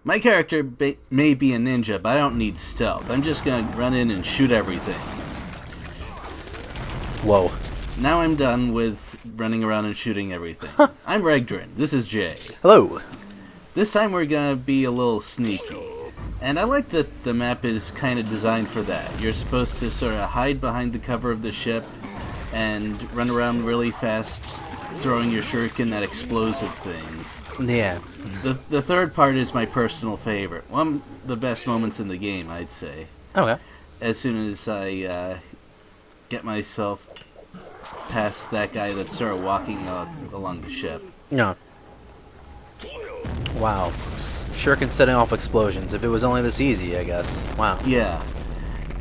My character may be a ninja, but I don't need stealth. I'm just gonna run in and shoot everything. Whoa. Now I'm done with running around and shooting everything. I'm Regdrin. This is Jay. Hello. This time we're gonna be a little sneaky. And I like that the map is kind of designed for that. You're supposed to sort of hide behind the cover of the ship and run around really fast, throwing your shuriken at explosive things. Yeah. The third part is my personal favorite. One of the best moments in the game, I'd say. Okay. As soon as I get myself past that guy that's sort of walking along the ship. No. Wow. Shuriken setting off explosions. If it was only this easy, I guess. Wow. Yeah.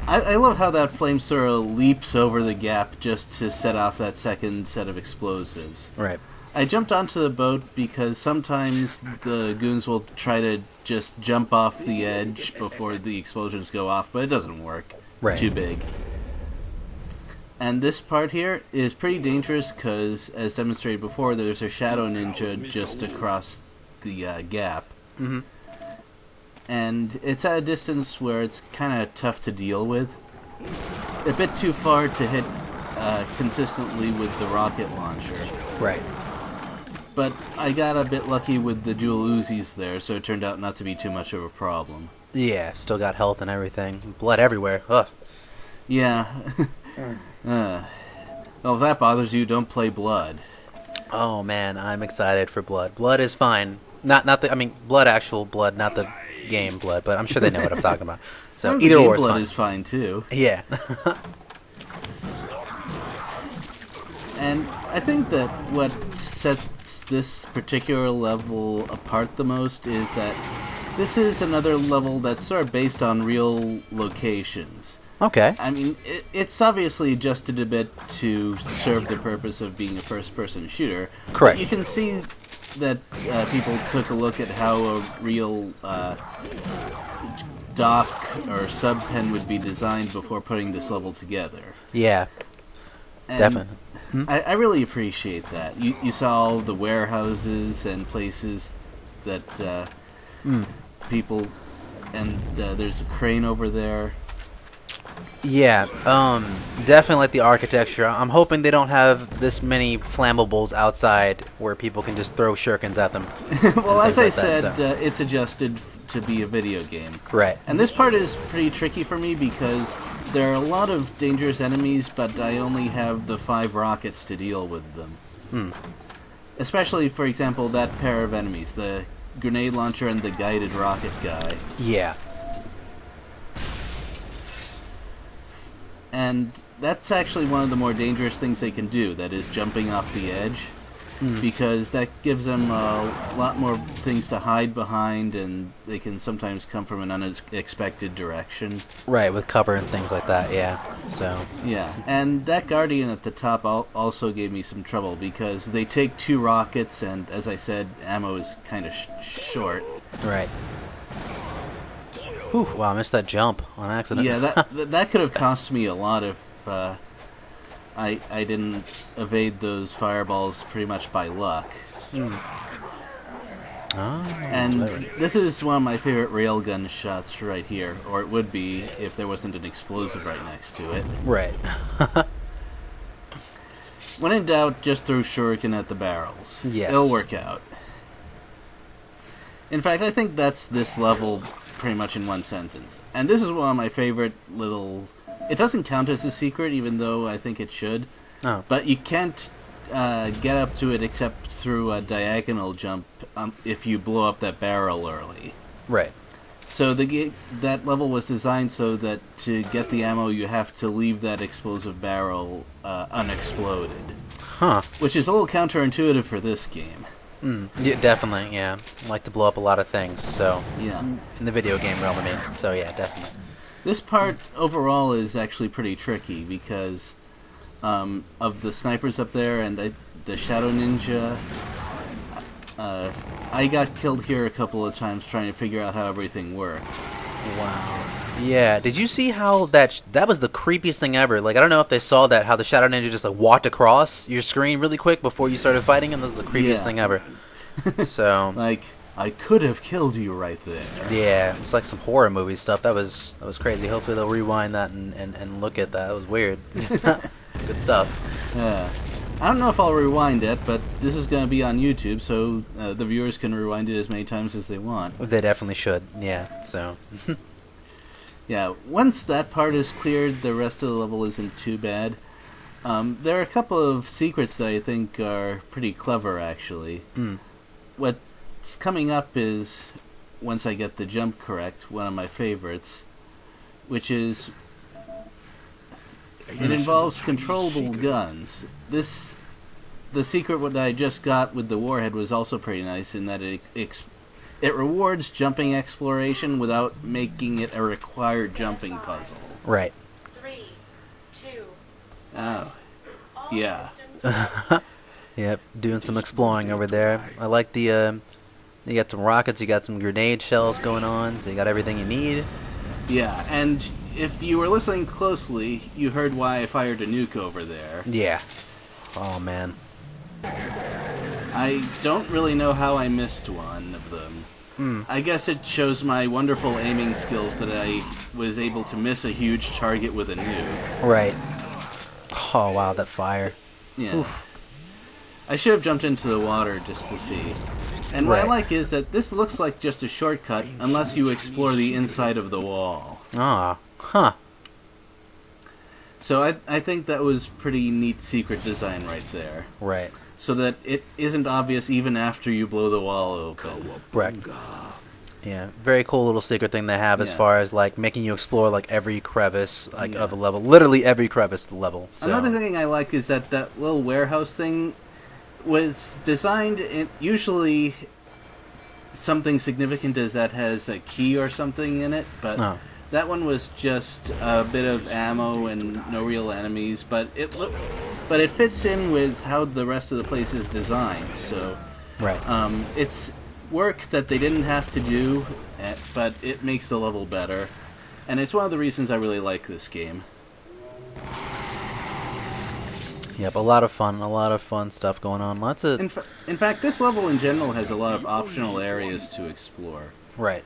I love how that flame sort of leaps over the gap just to set off that second set of explosives. Right. I jumped onto the boat because sometimes the goons will try to just jump off the edge before the explosions go off, but it doesn't work. Right. Too big. And this part here is pretty dangerous because, as demonstrated before, there's a shadow ninja just across the gap. Mm-hmm. And it's at a distance where it's kind of tough to deal with. A bit too far to hit consistently with the rocket launcher. Right. But I got a bit lucky with the dual Uzis there, so it turned out not to be too much of a problem. Yeah, still got health and everything. Blood everywhere. Ugh. Yeah. Well, if that bothers you, don't play Blood. Oh man, I'm excited for Blood. Blood is fine. Not the. I mean, Blood, actual Blood, not the game Blood. But I'm sure they know what I'm talking about. So either or is Blood fine. is fine too. Yeah. And I think that what sets this particular level apart the most is that this is another level that's sort of based on real locations. Okay. I mean, it's obviously adjusted a bit to serve the purpose of being a first-person shooter. Correct. But you can see that people took a look at how a real dock or sub-pen would be designed before putting this level together. Yeah. And Definitely. I really appreciate that. You saw all the warehouses and places that people... And there's a crane over there. Yeah, definitely like the architecture. I'm hoping they don't have this many flammables outside where people can just throw shurikens at them. Well, as I like said, that, so. it's adjusted to be a video game. Right. And this part is pretty tricky for me because there are a lot of dangerous enemies, but I only have the 5 rockets to deal with them. Especially, for example, that pair of enemies, the grenade launcher and the guided rocket guy. Yeah. And that's actually one of the more dangerous things they can do, that is jumping off the edge, because that gives them a lot more things to hide behind, and they can sometimes come from an unexpected direction. Right, with cover and things like that, yeah. So. Yeah, and that Guardian at the top also gave me some trouble, because they take 2 rockets, and as I said, ammo is kind of short. Right. Whew, wow, I missed that jump on accident. Yeah, that could have cost me a lot if I didn't evade those fireballs pretty much by luck. And this is one of my favorite railgun shots right here, or it would be if there wasn't an explosive right next to it. Right. When in doubt, just throw shuriken at the barrels. Yes. It'll work out. In fact, I think that's this level pretty much in one sentence. And this is one of my favorite little... It doesn't count as a secret, even though I think it should. Oh. But you can't get up to it except through a diagonal jump if you blow up that barrel early. Right. So that level was designed so that to get the ammo, you have to leave that explosive barrel unexploded. Huh. Which is a little counterintuitive for this game. Yeah, definitely, yeah. I like to blow up a lot of things, so... Yeah. In the video game realm, I mean. So, yeah, definitely. This part, overall, is actually pretty tricky because of the snipers up there and the Shadow Ninja. I got killed here a couple of times trying to figure out how everything worked. Wow. Yeah, did you see how that was the creepiest thing ever? Like, I don't know if they saw that, how the Shadow Ninja just, like, walked across your screen really quick before you started fighting, and this is the creepiest thing ever. So... Like, I could have killed you right there. Yeah, it's like some horror movie stuff. That was crazy. Hopefully they'll rewind that and look at that. That was weird. Good stuff. Yeah. I don't know if I'll rewind it, but this is going to be on YouTube, so the viewers can rewind it as many times as they want. They definitely should. Yeah. So. Yeah. Once that part is cleared, the rest of the level isn't too bad. There are a couple of secrets that I think are pretty clever, actually. What's coming up is, once I get the jump correct, one of my favorites, which is it involves controllable guns. The secret that I just got with the warhead was also pretty nice in that it rewards jumping exploration without making it a required jumping puzzle. Right. 3, 2. Oh, yeah. Yep, doing some exploring over there. I like the, you got some rockets, you got some grenade shells going on, so you got everything you need. Yeah, and if you were listening closely, you heard why I fired a nuke over there. Yeah. Oh, man. I don't really know how I missed one of them. I guess it shows my wonderful aiming skills that I was able to miss a huge target with a nuke. Right. Oh, wow, that fire. Yeah. Oof. I should have jumped into the water just to see. And what I Right. like is that this looks like just a shortcut unless you explore the inside of the wall. Ah, huh. So I think that was pretty neat secret design right there. Right. So that it isn't obvious even after you blow the wall open. Right. Yeah, very cool little secret thing they have as Yeah. far as like making you explore like every crevice like Yeah. of the level, literally every crevice of the level. So. Another thing I like is that little warehouse thing was designed in usually something significant as that has a key or something in it, but Oh. that one was just a bit of ammo and no real enemies, but it fits in with how the rest of the place is designed. So Right. it's work that they didn't have to do, but it makes the level better, and it's one of the reasons I really like this game. Yep, a lot of fun stuff going on. Lots of In fact, this level in general has a lot of optional areas to explore. right.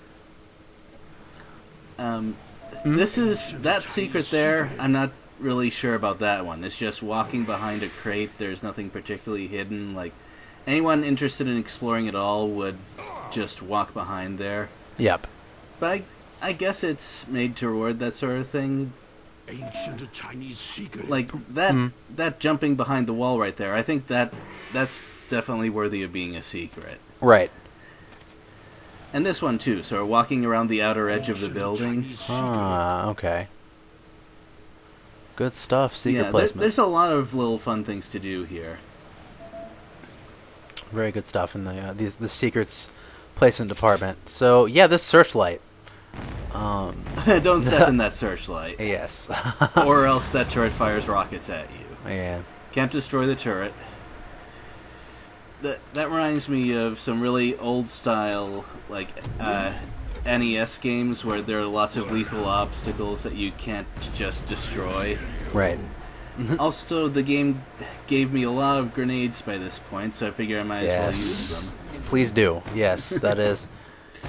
This is that secret there. I'm not really sure about that one. It's just walking behind a crate. There's nothing particularly hidden. Like anyone interested in exploring at all would just walk behind there. Yep. But I guess it's made to reward that sort of thing. Ancient Chinese secret. Like that jumping behind the wall right there. I think that's definitely worthy of being a secret. Right. And this one too. So we're walking around the outer edge of the building. Ah, okay. Good stuff. Secret Yeah, placement. there's a lot of little fun things to do here. Very good stuff in the secrets placement department. So yeah, this searchlight. Don't step in that searchlight, Yes. or else that turret fires rockets at you. Yeah. Can't destroy the turret. That reminds me of some really old style, like NES games where there are lots of lethal obstacles that you can't just destroy. Right. Also, the game gave me a lot of grenades by this point, so I figure I might as well use them. Please do. Yes, that is.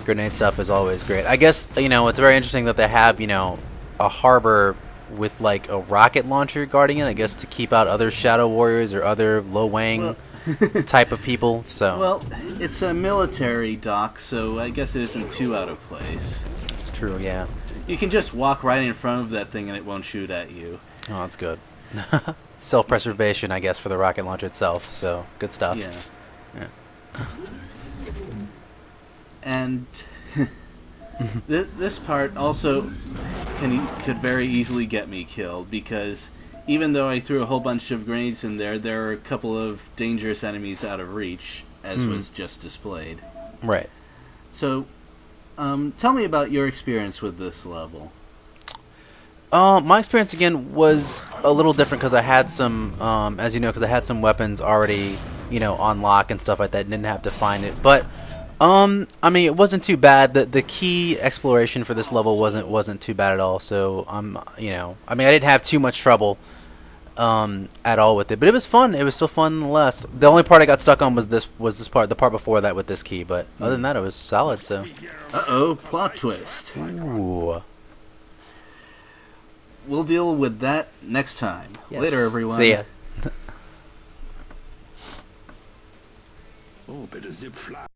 Grenade stuff is always great. I guess, it's very interesting that they have, a harbor with, like, a rocket launcher guarding it, I guess, to keep out other Shadow Warriors or other low-wang type of people, so. Well, it's a military dock, so I guess it isn't too out of place. True, yeah. You can just walk right in front of that thing and it won't shoot at you. Oh, that's good. Self-preservation, I guess, for the rocket launcher itself, so good stuff. Yeah. Yeah. And this part also could very easily get me killed, because even though I threw a whole bunch of grenades in there, there are a couple of dangerous enemies out of reach, as was just displayed. Right. So, tell me about your experience with this level. My experience again was a little different because I had some, as you know, because I had some weapons already, on lock and stuff like that. Didn't have to find it, but I mean, it wasn't too bad. The key exploration for this level wasn't too bad at all. So I mean, I didn't have too much trouble at all with it, but it was fun. It was still fun nonetheless. The only part I got stuck on was this part, the part before that with this key. But other than that, it was solid. So, Uh-oh, plot twist. ooh, We'll deal with that next time. yes. Later, everyone. See ya. Oh, better zip fly.